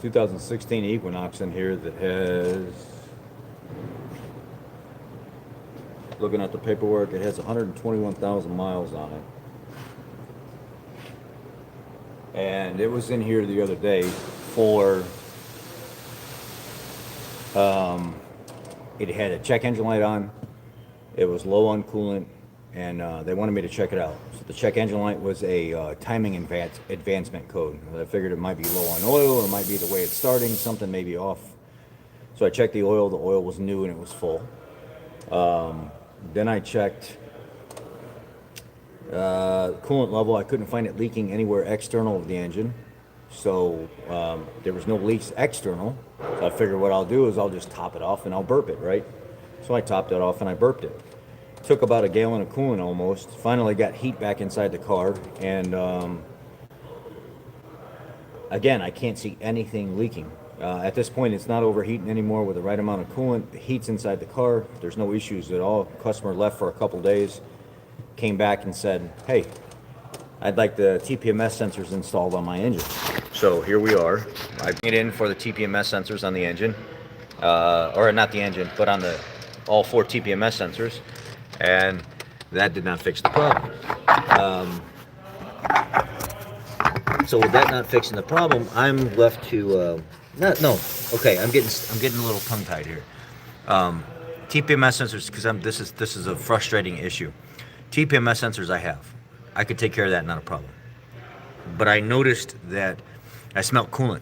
2016 Equinox in here that has, looking at the paperwork, it has 121,000 miles on it. And it was in here the other day for, it had a check engine light on, it was low on coolant, and they wanted me to check it out. So the check engine light was a timing advancement code. I figured it might be low on oil, or it might be the way it's starting, something may be off. So I checked the oil was new and it was full. Then I checked coolant level. I couldn't find it leaking anywhere external of the engine. So there was no leaks external. So I figured what I'll do is I'll just top it off and I'll burp it, right? So I topped it off and I burped it. Took about a gallon of coolant almost. Finally got heat back inside the car. And again, I can't see anything leaking. At this point, it's not overheating anymore with the right amount of coolant. The heat's inside the car. There's no issues at all. Customer left for a couple days. Came back and said, hey, I'd like the TPMS sensors installed on my engine. So here we are. I bring it in for the TPMS sensors on the engine. Or not the engine, but on the all 4 TPMS sensors. And that did not fix the problem. So with that not fixing the problem, I'm left to okay. I'm getting a little tongue tied here. TPMS sensors, because this is a frustrating issue. TPMS sensors I could take care of that, not a problem. But I noticed that I smelled coolant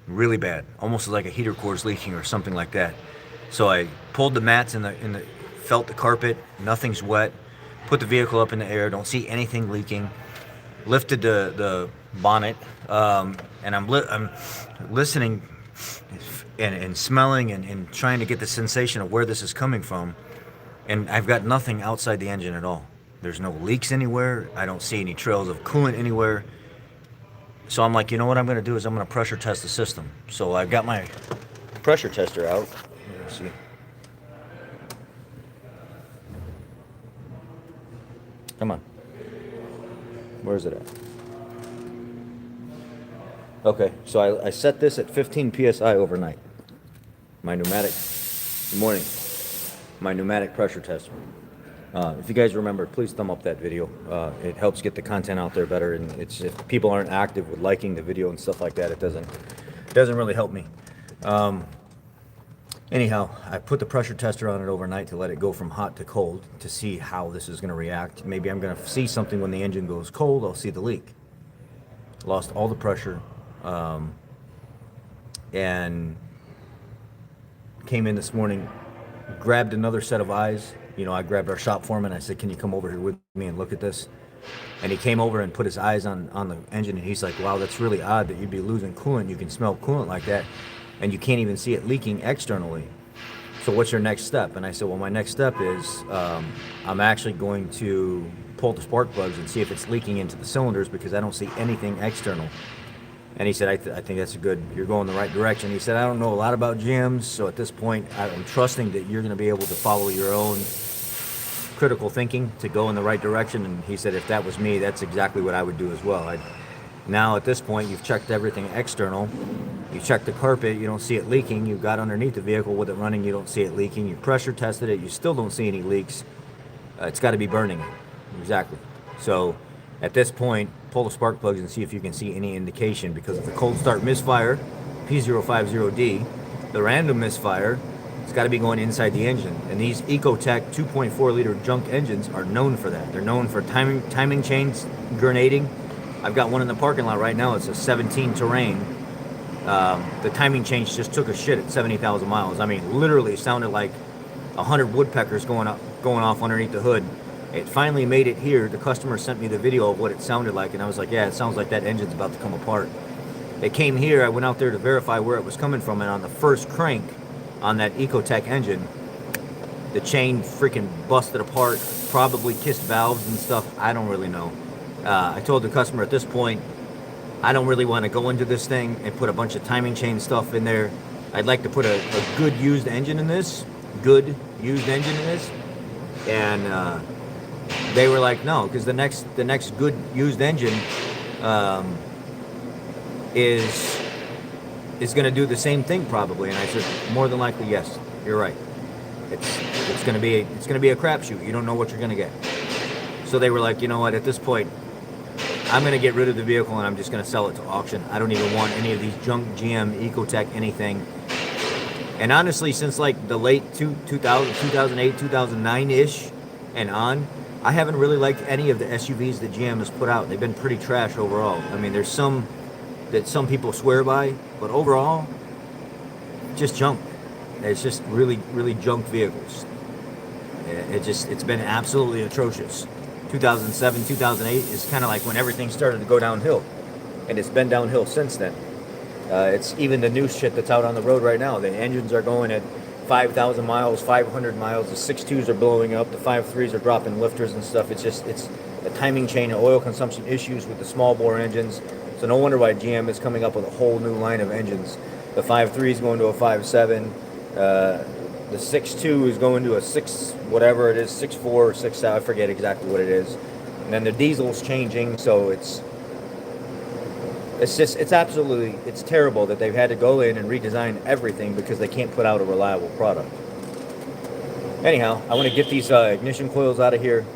really bad, almost like a heater core's leaking or something like that. So I pulled the mats felt the carpet, nothing's wet, put the vehicle up in the air, don't see anything leaking, lifted the bonnet, and I'm listening and smelling and trying to get the sensation of where this is coming from, and I've got nothing outside the engine at all. There's no leaks anywhere. I don't see any trails of coolant anywhere. So I'm like, you know what I'm going to do is I'm going to pressure test the system. So I've got my pressure tester out. Let's see. Come on. Where is it at? Okay, so I set this at 15 psi overnight. My pneumatic, good morning, my pneumatic pressure tester. If you guys remember, please thumb up that video. It helps get the content out there better, and if people aren't active with liking the video and stuff like that, it doesn't really help me. Anyhow, I put the pressure tester on it overnight to let it go from hot to cold to see how this is going to react. Maybe I'm going to see something when the engine goes cold. I'll see the leak. Lost all the pressure, and came in this morning, grabbed another set of eyes. You know, I grabbed our shop foreman. I said, can you come over here with me and look at this? And he came over and put his eyes on the engine, and he's like, wow, that's really odd that you'd be losing coolant. You can smell coolant like that, and you can't even see it leaking externally. So what's your next step? And I said, well, my next step is I'm actually going to pull the spark plugs and see if it's leaking into the cylinders, because I don't see anything external. And he said, I think that's you're going the right direction. He said, I don't know a lot about GMs, so at this point, I'm trusting that you're going to be able to follow your own critical thinking to go in the right direction. And he said, if that was me, that's exactly what I would do as well. Now at this point, you've checked everything external. You checked the carpet, you don't see it leaking. You've got underneath the vehicle with it running, you don't see it leaking. You pressure tested it, you still don't see any leaks. It's got to be burning. Exactly. So at this point, pull the spark plugs and see if you can see any indication, because of the cold start misfire, P050d, the random misfire, it's got to be going inside the engine. And these Ecotech 2.4 liter junk engines are known for that. They're known for timing chains grenading. I've got one in the parking lot right now. It's a 17 Terrain. The timing chain just took a shit at 70,000 miles. I mean, literally sounded like 100 woodpeckers going off underneath the hood. It finally made it here. The customer sent me the video of what it sounded like, and I was like, yeah, it sounds like that engine's about to come apart. It came here. I went out there to verify where it was coming from, and on the first crank on that Ecotech engine, the chain freaking busted apart, probably kissed valves and stuff. I don't really know. I told the customer at this point, I don't really want to go into this thing and put a bunch of timing chain stuff in there. I'd like to put a good used engine in this. And they were like, no, because the next good used engine is is going to do the same thing probably. And I said, more than likely, yes, you're right. It's going to be a crapshoot. You don't know what you're going to get. So they were like, you know what? At this point, I'm going to get rid of the vehicle and I'm just going to sell it to auction. I don't even want any of these junk GM, Ecotech, anything. And honestly, since like the late 2008, 2009-ish and on, I haven't really liked any of the SUVs that GM has put out. They've been pretty trash overall. I mean, there's some that some people swear by, but overall, just junk. It's just really, really junk vehicles. It's been absolutely atrocious. 2007, 2008 is kind of like when everything started to go downhill, and it's been downhill since then. It's even the new shit that's out on the road right now. The engines are going at 5,000 miles, 500 miles. The 6.2s are blowing up. The 5.3s are dropping lifters and stuff. It's a timing chain of oil consumption issues with the small bore engines. So no wonder why GM is coming up with a whole new line of engines. The 5.3 is going to a 5.7. The 6.2 is going to a 6, whatever it is, 6.4 or 6.7, I forget exactly what it is. And then the diesel's changing, so it's absolutely, it's terrible that they've had to go in and redesign everything because they can't put out a reliable product. Anyhow, I want to get these ignition coils out of here.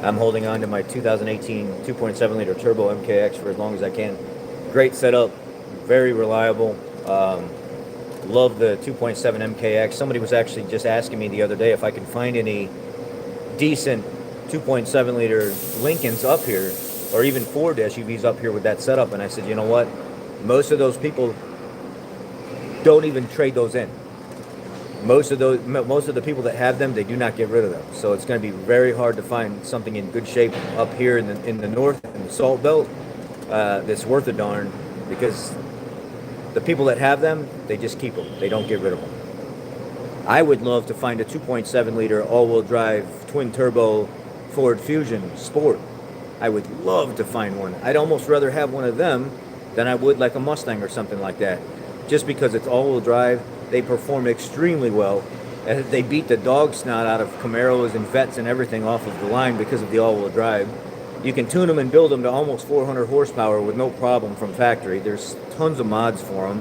I'm holding on to my 2018 2.7 liter turbo MKX for as long as I can. Great setup, very reliable. Love the 2.7 MKX. Somebody was actually just asking me the other day if I can find any decent 2.7 liter Lincolns up here, or even Ford SUVs up here with that setup. And I said, you know what? Most of those people don't even trade those in. Most of the people that have them, they do not get rid of them. So it's going to be very hard to find something in good shape up here in the north, in the Salt Belt, that's worth a darn, because the people that have them, they just keep them. They don't get rid of them. I would love to find a 2.7 liter all-wheel drive twin turbo Ford Fusion Sport. I would love to find one. I'd almost rather have one of them than I would like a Mustang or something like that. Just because it's all-wheel drive, they perform extremely well. They beat the dog snot out of Camaros and Vettes and everything off of the line because of the all-wheel drive. You can tune them and build them to almost 400 horsepower with no problem from factory. There's tons of mods for them.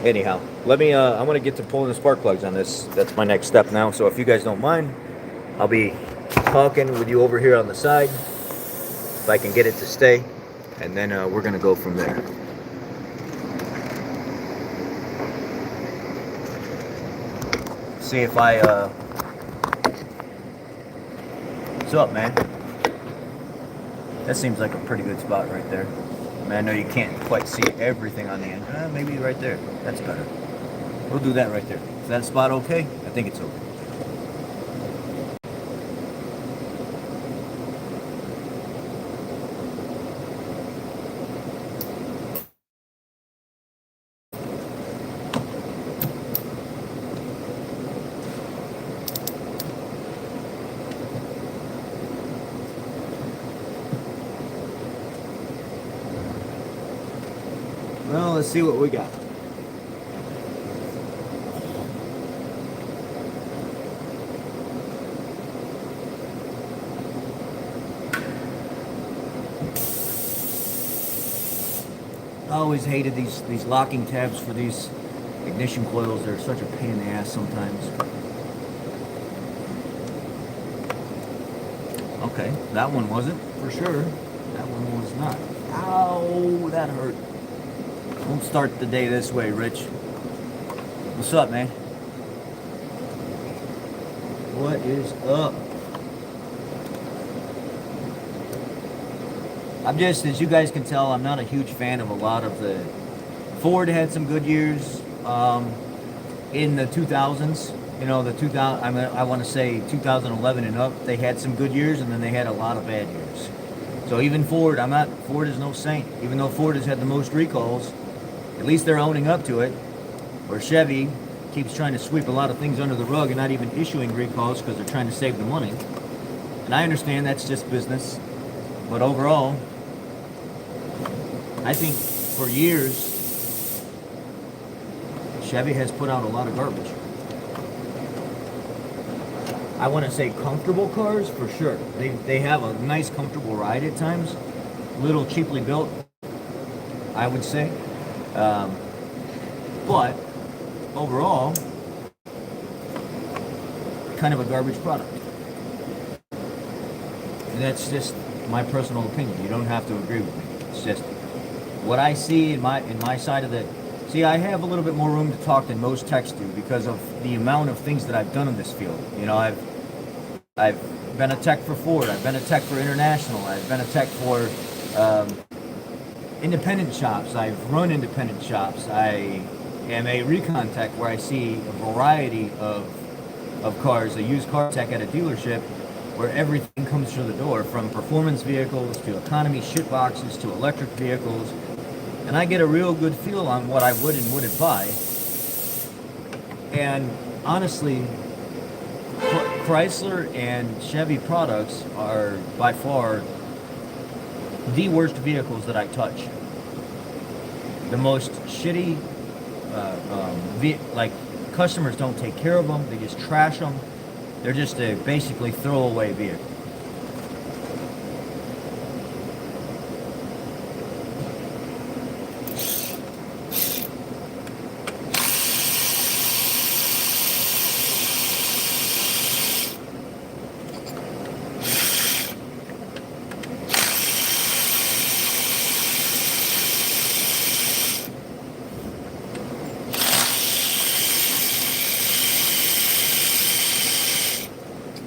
Anyhow, I want to get to pulling the spark plugs on this. That's my next step now. So if you guys don't mind, I'll be talking with you over here on the side, if I can get it to stay, and then we're going to go from there. See if what's up, man? That seems like a pretty good spot right there. I mean, I know you can't quite see everything on the end. Maybe right there. That's better. We'll do that right there. Is that spot okay? I think it's okay. Well, let's see what we got. I always hated these locking tabs for these ignition coils. They're such a pain in the ass sometimes. Okay, that one wasn't, for sure. That one was not. Ow, that hurt. Don't start the day this way, Rich. What's up, man? What is up? As you guys can tell, I'm not a huge fan of a lot of the... Ford had some good years in the 2000s. You know, I want to say 2011 and up, they had some good years, and then they had a lot of bad years. So even Ford is no saint. Even though Ford has had the most recalls, at least they're owning up to it. Where Chevy keeps trying to sweep a lot of things under the rug and not even issuing recalls because they're trying to save the money. And I understand that's just business. But overall, I think for years, Chevy has put out a lot of garbage. I want to say comfortable cars, for sure. They have a nice, comfortable ride at times. little cheaply built, I would say. But overall, kind of a garbage product. And that's just my personal opinion. You don't have to agree with me. It's just what I see in my side of the. See, I have a little bit more room to talk than most techs do because of the amount of things that I've done in this field. You know, I've been a tech for Ford. I've been a tech for International. I've been a tech for independent shops. I've run independent shops. I am a recon tech where I see a variety of cars, a used car tech at a dealership where everything comes through the door, from performance vehicles to economy shit boxes to electric vehicles. And I get a real good feel on what I would and wouldn't buy. And honestly, Chrysler and Chevy products are by far the worst vehicles that I touch. The most shitty, like customers don't take care of them, they just trash them. They're just a basically throwaway vehicle.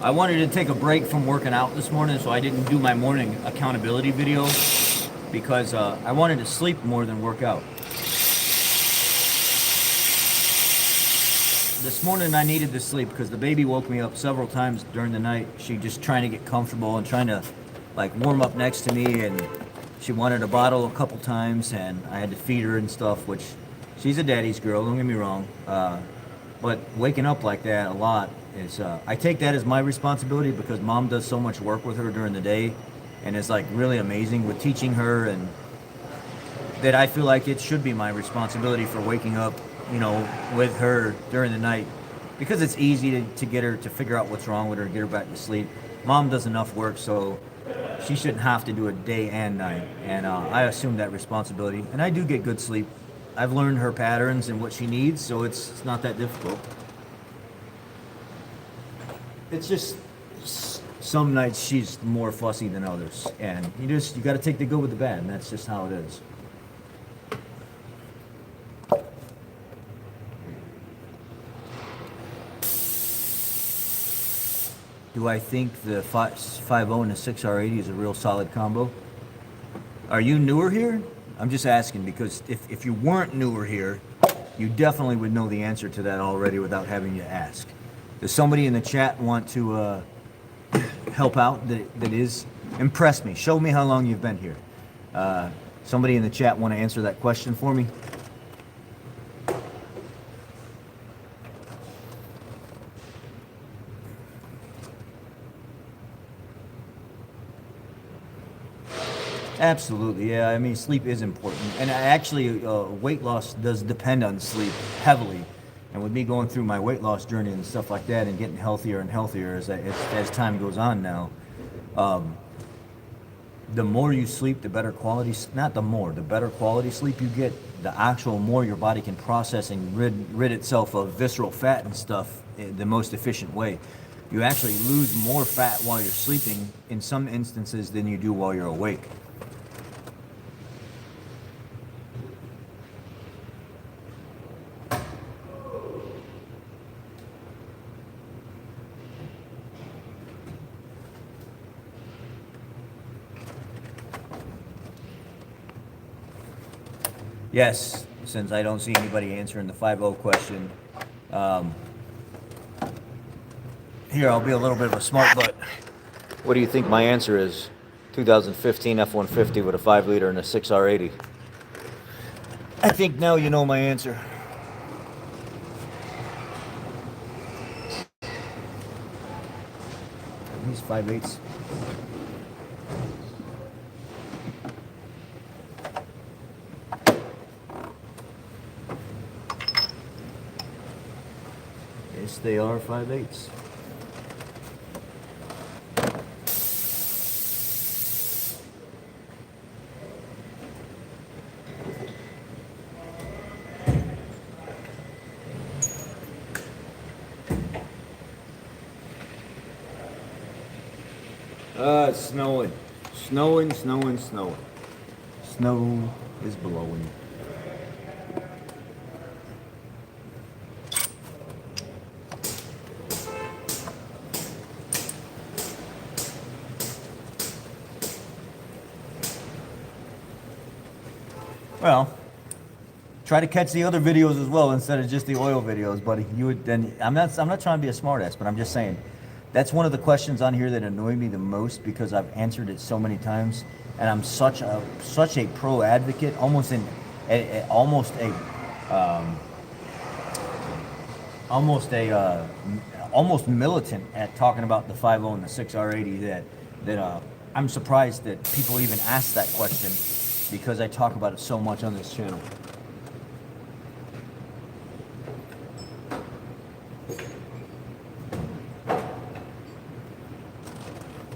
I wanted to take a break from working out this morning, so I didn't do my morning accountability video because I wanted to sleep more than work out. This morning I needed to sleep because the baby woke me up several times during the night. She just trying to get comfortable and trying to like warm up next to me, and she wanted a bottle a couple times, and I had to feed her and stuff, which she's a daddy's girl, don't get me wrong. But waking up like that a lot is, I take that as my responsibility because mom does so much work with her during the day and is like really amazing with teaching her, and that I feel like it should be my responsibility for waking up, you know, with her during the night because it's easy to get her to figure out what's wrong with her and get her back to sleep. Mom does enough work, so she shouldn't have to do it day and night, and I assume that responsibility, and I do get good sleep. I've learned her patterns and what she needs, so it's not that difficult. It's just some nights she's more fussy than others, and you got to take the good with the bad, and that's just how it is. Do I think the 5.0 and the 6R80 is a real solid combo? Are you newer here? I'm just asking because if you weren't newer here, you definitely would know the answer to that already without having to ask. Does somebody in the chat want to help out that is? Impress me. Show me how long you've been here. Somebody in the chat want to answer that question for me? Absolutely, yeah. I mean, sleep is important, and actually, weight loss does depend on sleep heavily. And with me going through my weight loss journey and stuff like that, and getting healthier and healthier as time goes on now, the more you sleep, the better quality. Not the more, the better quality sleep you get. The actual more your body can process and rid itself of visceral fat and stuff the most efficient way. You actually lose more fat while you're sleeping in some instances than you do while you're awake. Yes, since I don't see anybody answering the 5.0 question. Here, I'll be a little bit of a smart butt. What do you think my answer is? 2015 F-150 with a 5-liter and a 6R80. I think now you know my answer. These 5.8s. Yes, they are 5.8s. It's snowing. Snowing, snowing, snowing. Snow is blowing. Well, try to catch the other videos as well instead of just the oil videos, buddy. You would then. I'm not trying to be a smartass, but I'm just saying that's one of the questions on here that annoy me the most because I've answered it so many times, and I'm such a pro advocate, almost militant at talking about the 50 and the 6R80 that I'm surprised that people even ask that question because I talk about it so much on this channel.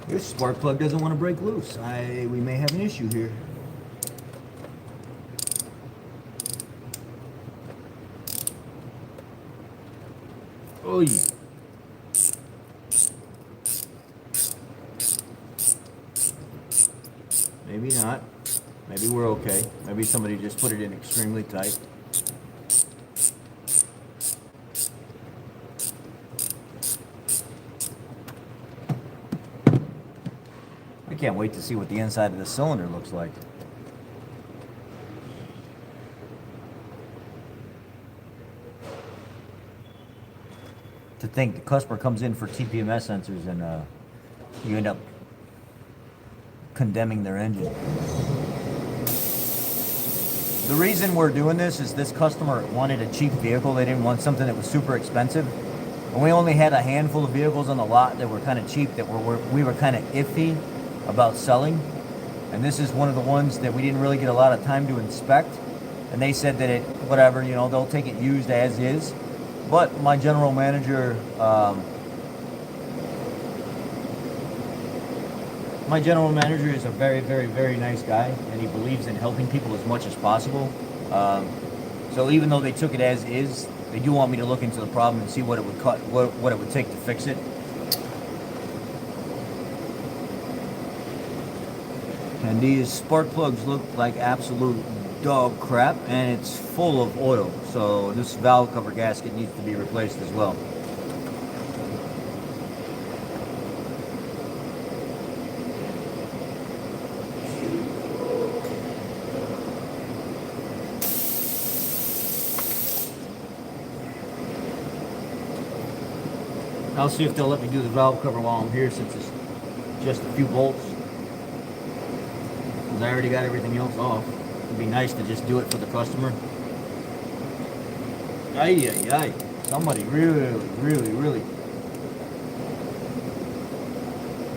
This spark plug doesn't want to break loose. We may have an issue here. Oh yeah. Maybe not. Maybe we're okay. Maybe somebody just put it in extremely tight. I can't wait to see what the inside of the cylinder looks like. To think the customer comes in for TPMS sensors and you end up condemning their engine. The reason we're doing this is this customer wanted a cheap vehicle. They didn't want something that was super expensive. And we only had a handful of vehicles on the lot that were kind of cheap, that we were kind of iffy about selling. And this is one of the ones that we didn't really get a lot of time to inspect. And they said that whatever, they'll take it used as is. But my general manager, is a very, very, very nice guy, and he believes in helping people as much as possible. So even though they took it as is, they do want me to look into the problem and see what it would what it would take to fix it. And these spark plugs look like absolute dog crap, and it's full of oil. So this valve cover gasket needs to be replaced as well. I'll see if they'll let me do the valve cover while I'm here, since it's just a few bolts. Because I already got everything else off. It'd be nice to just do it for the customer. Ay, ay, ay. Somebody really.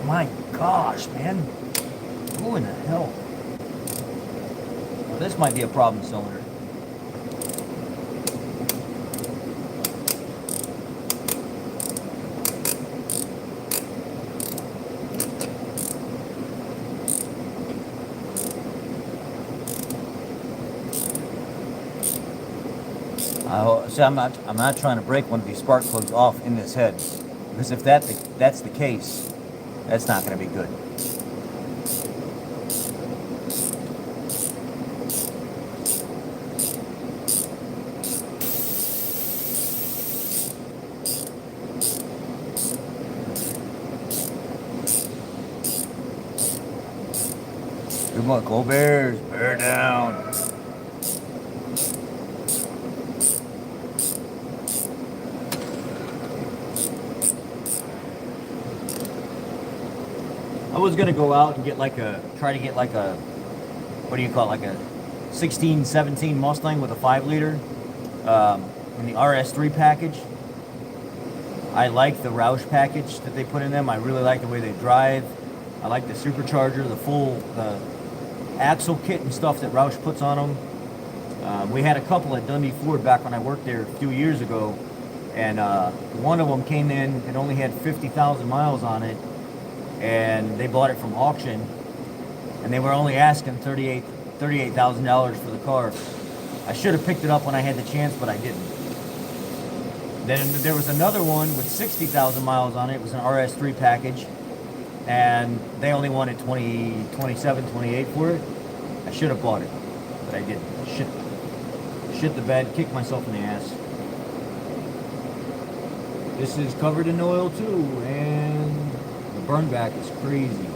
My gosh, man. Who in the hell? Well, this might be a problem cylinder. See, I'm not trying to break one of these spark plugs off in this head, because if that's the case, that's not going to be good. Good luck, go Bears, bear down. I was gonna go out and try to get like a, what do you call it, like a 16, 17 Mustang with a 5-liter in the RS3 package. I like the Roush package that they put in them. I really like the way they drive. I like the supercharger, the axle kit and stuff that Roush puts on them. We had a couple at Dundee Ford back when I worked there a few years ago, and one of them came in and only had 50,000 miles on it, and they bought it from auction, and they were only asking $38,000 for the car. I should have picked it up when I had the chance, but I didn't. Then there was another one with 60,000 miles on it. It was an RS3 package, and they only wanted 20, 27, 28 for it. I should have bought it, but I didn't. Shit the bed, kicked myself in the ass. This is covered in oil too, and the burn back is crazy.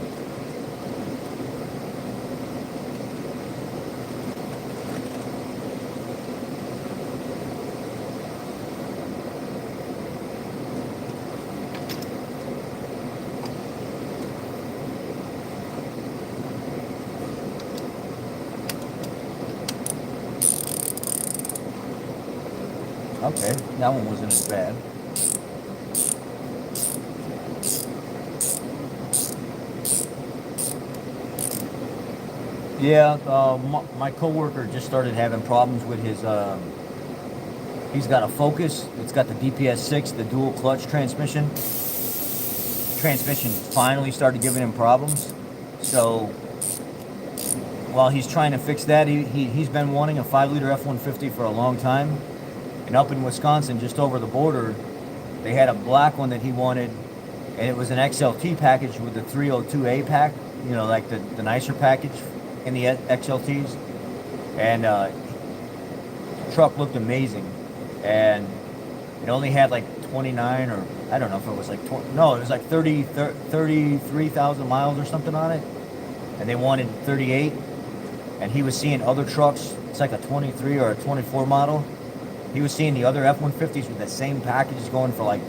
Okay, that one wasn't as bad. Yeah, my coworker just started having problems with his. He's got a Focus. It's got the DPS6, the dual clutch transmission. Transmission finally started giving him problems. So while he's trying to fix that, he's been wanting a 5-liter F-150 for a long time. And up in Wisconsin, just over the border, they had a black one that he wanted, and it was an XLT package with the 302A pack, you know, like the nicer package in the XLTs. And the truck looked amazing. And it only had like 29, or I don't know if it was like 20, no, it was like 33,000 miles or something on it. And they wanted 38. And he was seeing other trucks, it's like a 23 or a 24 model. He was seeing the other F-150s with the same packages going for like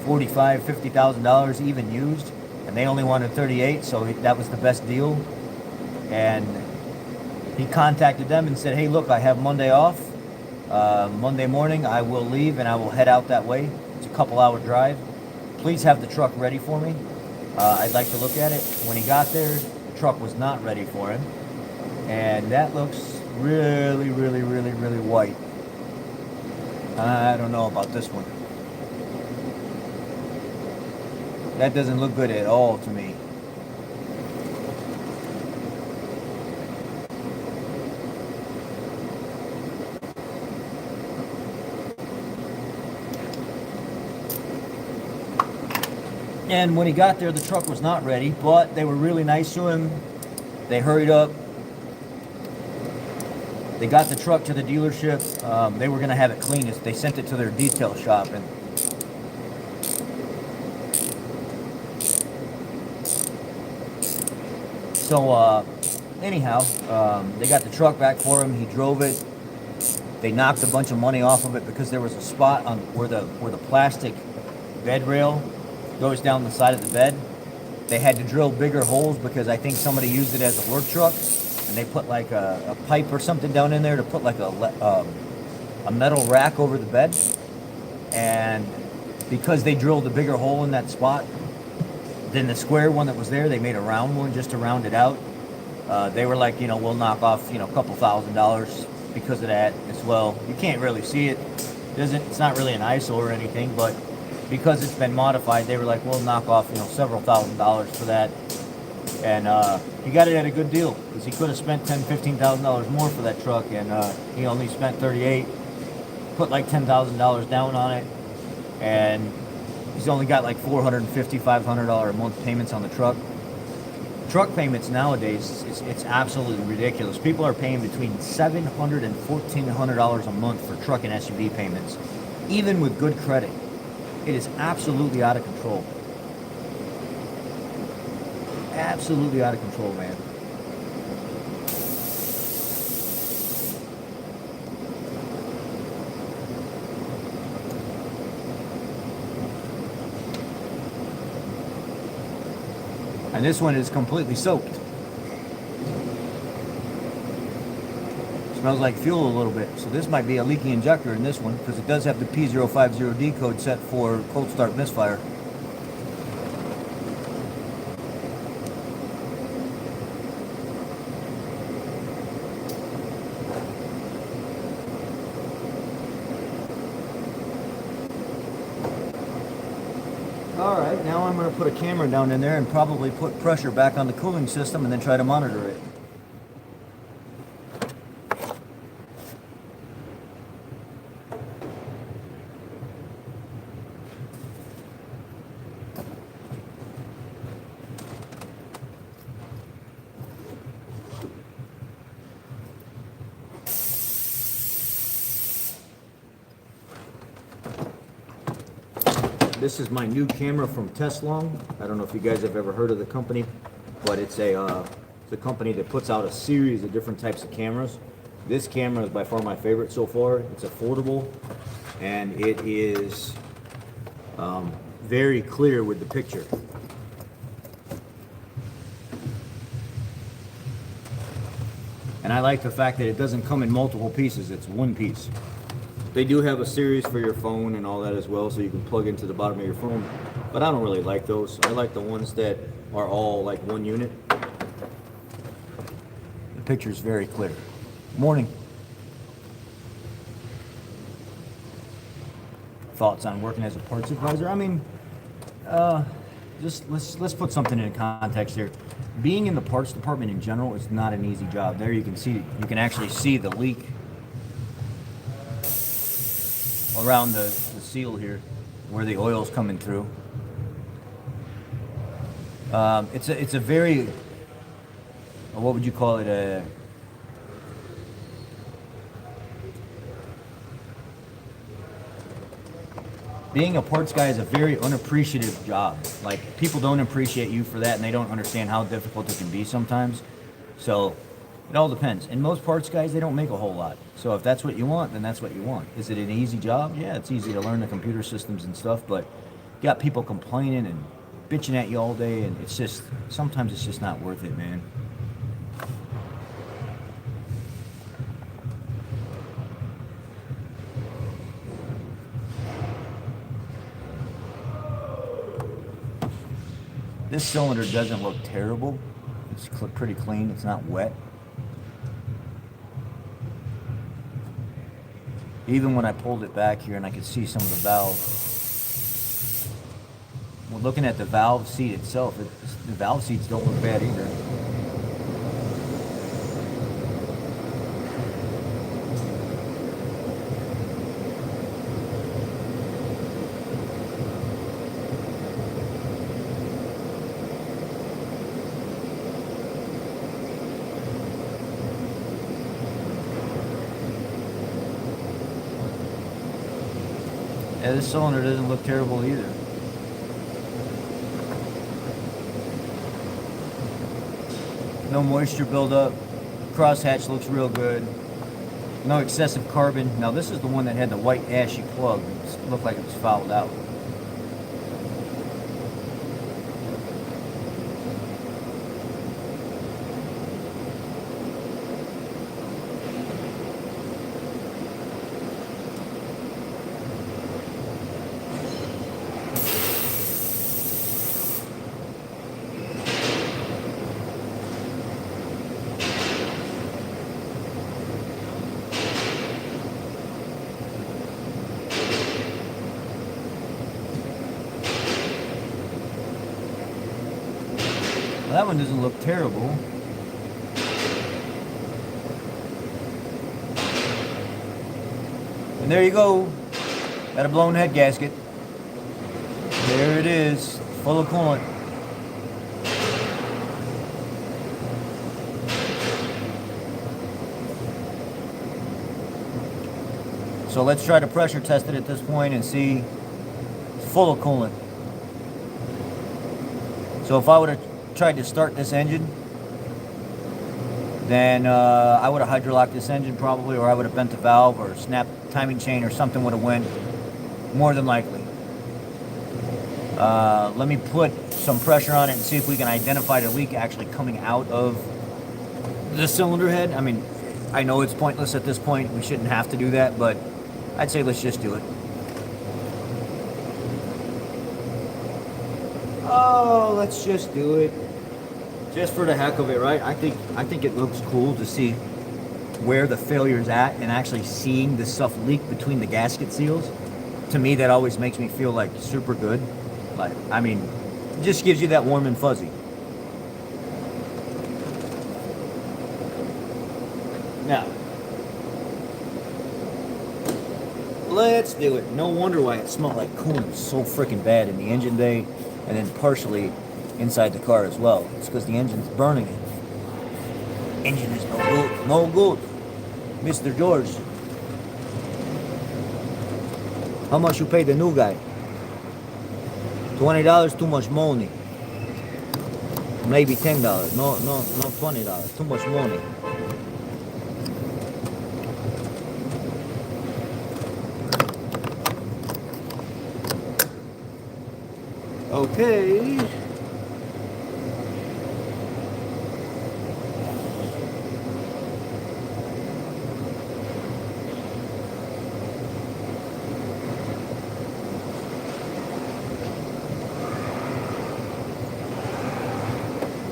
$45,000, $50,000 even used, and they only wanted 38, so that was the best deal. And he contacted them and said, hey, look, I have Monday off. Monday morning I will leave and I will head out that way. It's a couple-hour drive. Please have the truck ready for me. I'd like to look at it. When he got there, the truck was not ready for him, and that looks really, really, really, really white. I don't know about this one. That doesn't look good at all to me. And when he got there, the truck was not ready, but they were really nice to him. They hurried up. They got the truck to the dealership. They were going to have it cleaned. They sent it to their detail shop. And so, anyhow, they got the truck back for him. He drove it. They knocked a bunch of money off of it because there was a spot on where the plastic bed rail goes down the side of the bed. They had to drill bigger holes because I think somebody used it as a work truck. And they put like a pipe or something down in there to put like a metal rack over the bed. And because they drilled a bigger hole in that spot than the square one that was there, they made a round one just to round it out. They were like, we'll knock off, a couple $1,000s because of that as well. You can't really see it. It's not really an ISO or anything, but because it's been modified, they were like, we'll knock off, several $1,000s for that. And he got it at a good deal because he could have spent $10,000, $15,000 more for that truck, and he only spent 38. Put like $10,000 down on it, and he's only got like $450, $500 a month payments on the truck. Truck payments nowadays, it's absolutely ridiculous. People are paying between $700 and $1,400 a month for truck and SUV payments, even with good credit. It is absolutely out of control. Absolutely out of control, man. And this one is completely soaked. Smells like fuel a little bit. So this might be a leaky injector in this one because it does have the P050d code set for cold start misfire. Alright, now I'm going to put a camera down in there and probably put pressure back on the cooling system and then try to monitor it. This is my new camera from Teslong. I don't know if you guys have ever heard of the company, but it's a company that puts out a series of different types of cameras. This camera is by far my favorite so far. It's affordable, and it is very clear with the picture. And I like the fact that it doesn't come in multiple pieces, it's one piece. They do have a series for your phone and all that as well, so you can plug into the bottom of your phone. But I don't really like those. I like the ones that are all like one unit. The picture's very clear. Morning. Thoughts on working as a parts advisor? I mean, just let's put something in context here. Being in the parts department in general is not an easy job. There you can actually see the leak around the seal here, where the oil's coming through. It's a very, what would you call it? Being a parts guy is a very unappreciative job. Like, people don't appreciate you for that, and they don't understand how difficult it can be sometimes. So it all depends. And most parts guys, they don't make a whole lot. So if that's what you want, then that's what you want. Is it an easy job? Yeah, it's easy to learn the computer systems and stuff, but you got people complaining and bitching at you all day, and it's just, sometimes it's just not worth it, man. This cylinder doesn't look terrible. It's pretty clean, it's not wet. Even when I pulled it back here and I could see some of the valves. Well, looking at the valve seat itself, the valve seats don't look bad either. Yeah, this cylinder doesn't look terrible either. No moisture buildup. Crosshatch looks real good. No excessive carbon. Now this is the one that had the white ashy plug. It looked like it was fouled out. Well, that one doesn't look terrible. And there you go. Got a blown head gasket. There it is, full of coolant. So let's try to pressure test it at this point and see. It's full of coolant. So if I would have tried to start this engine, then I would have hydrolocked this engine probably, or I would have bent the valve or snapped timing chain or something would have went, more than likely. Let me put some pressure on it and see if we can identify the leak actually coming out of the cylinder head. I mean, I know it's pointless at this point. We shouldn't have to do that, but I'd say let's just do it. Oh, let's just do it. Just for the heck of it, right? I think it looks cool to see where the failure's at and actually seeing the stuff leak between the gasket seals. To me, that always makes me feel like super good. Like, I mean, it just gives you that warm and fuzzy. Now, let's do it. No wonder why it smelled like coolant so freaking bad in the engine bay, and then partially inside the car as well. It's because the engine's burning it. Engine is no good. No good. Mr. George. How much you pay the new guy? $20 too much money. Maybe $10. No, $20. Too much money. Okay.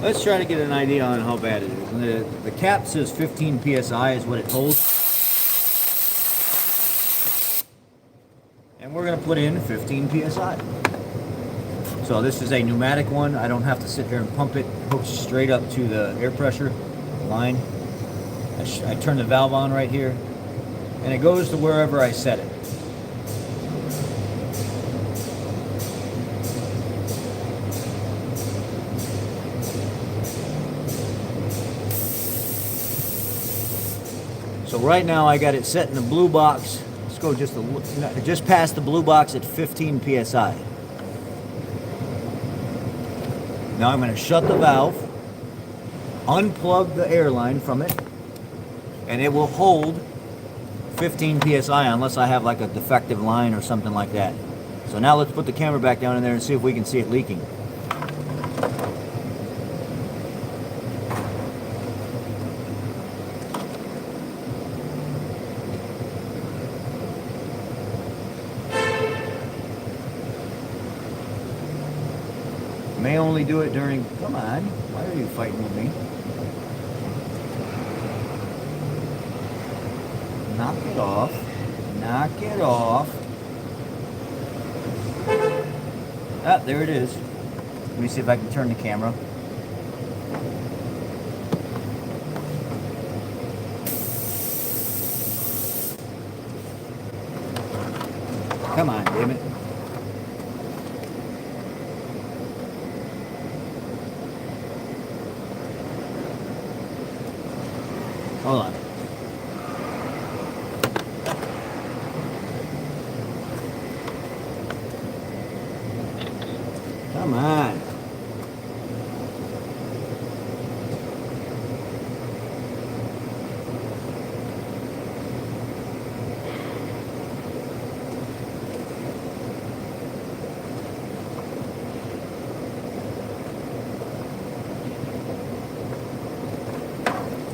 Let's try to get an idea on how bad it is. The cap says 15 psi is what it holds. And we're going to put in 15 psi. So this is a pneumatic one. I don't have to sit here and pump it. It hooks straight up to the air pressure line. I turn the valve on right here, and it goes to wherever I set it. So right now I got it set in the blue box. Let's go just past the blue box at 15 psi. Now I'm going to shut the valve, unplug the air line from it, and it will hold 15 psi unless I have like a defective line or something like that. So now let's put the camera back down in there and see if we can see it leaking. May only do it during... Come on. Why are you fighting with me? Knock it off. Knock it off. Ah, there it is. Let me see if I can turn the camera. Come on, damn it. Hold on. Come on.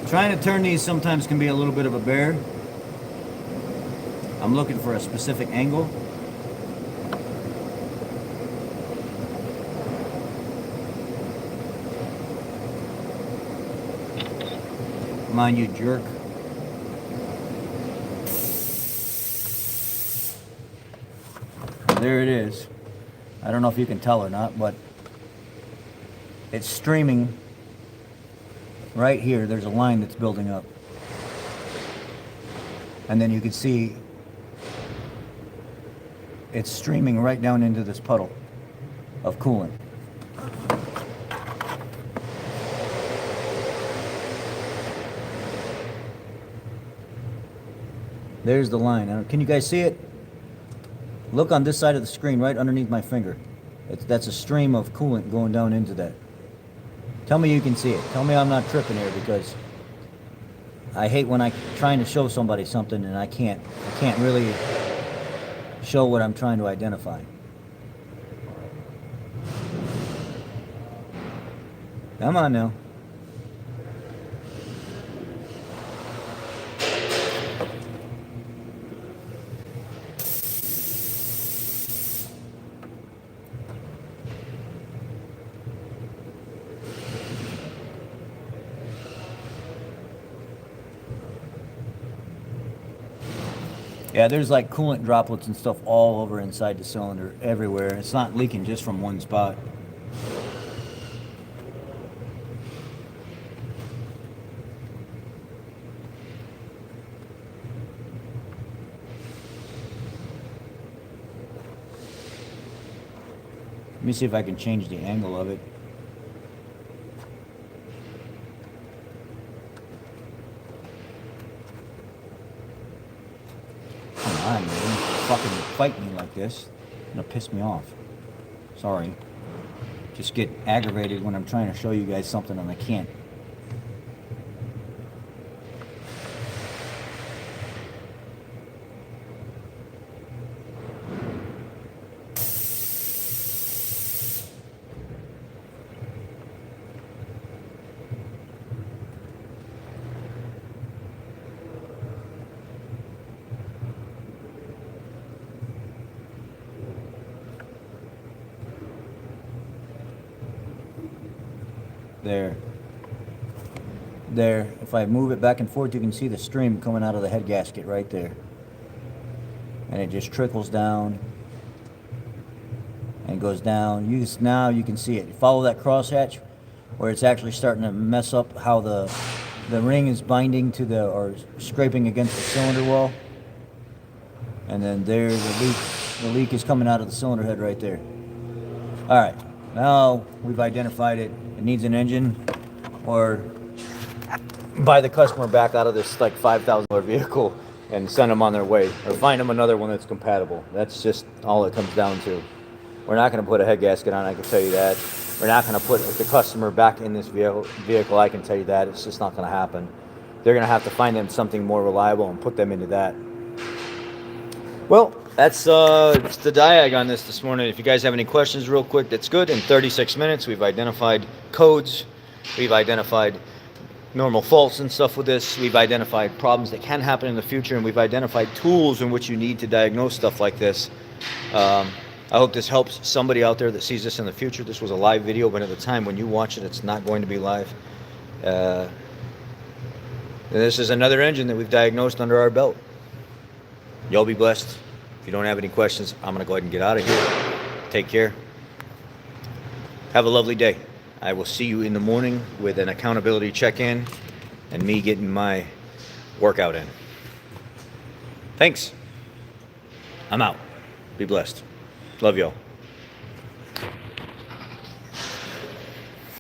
Trying to turn these sometimes can be a little bit of a bear. I'm looking for a specific angle. Come on, you jerk. There it is. I don't know if you can tell or not, but it's streaming. Right here, there's a line that's building up. And then you can see it's streaming right down into this puddle of coolant. There's the line. Can you guys see it? Look on this side of the screen, right underneath my finger. That's a stream of coolant going down into that. Tell me you can see it. Tell me I'm not tripping here, because I hate when I'm trying to show somebody something and I can't really show what I'm trying to identify. Come on now. Yeah, there's like coolant droplets and stuff all over inside the cylinder, everywhere. It's not leaking just from one spot. Let me see if I can change the angle of it. Come on, man. Fucking fight me like this. It's gonna piss me off. Sorry. Just get aggravated when I'm trying to show you guys something and I can't. There. There. If I move it back and forth, you can see the stream coming out of the head gasket right there. And it just trickles down and goes down. Now you can see it. Follow that crosshatch where it's actually starting to mess up how the ring is binding to the, or scraping against the cylinder wall. And then there's the leak. The leak is coming out of the cylinder head right there. All right, now we've identified it. It needs an engine, or buy the customer back out of this like $5,000 vehicle and send them on their way, or find them another one that's compatible. That's just all it comes down to. We're not going to put a head gasket on, I can tell you that. We're not going to put the customer back in this vehicle, I can tell you that. It's just not going to happen. They're going to have to find them something more reliable and put them into that. Well, that's it's the Diag on this morning. If you guys have any questions real quick, that's good. In 36 minutes, we've identified codes. We've identified normal faults and stuff with this. We've identified problems that can happen in the future, and we've identified tools in which you need to diagnose stuff like this. I hope this helps somebody out there that sees this in the future. This was a live video, but at the time when you watch it, it's not going to be live. This is another engine that we've diagnosed under our belt. Y'all be blessed. If you don't have any questions, I'm going to go ahead and get out of here. Take care. Have a lovely day. I will see you in the morning with an accountability check-in and me getting my workout in. Thanks. I'm out. Be blessed. Love y'all.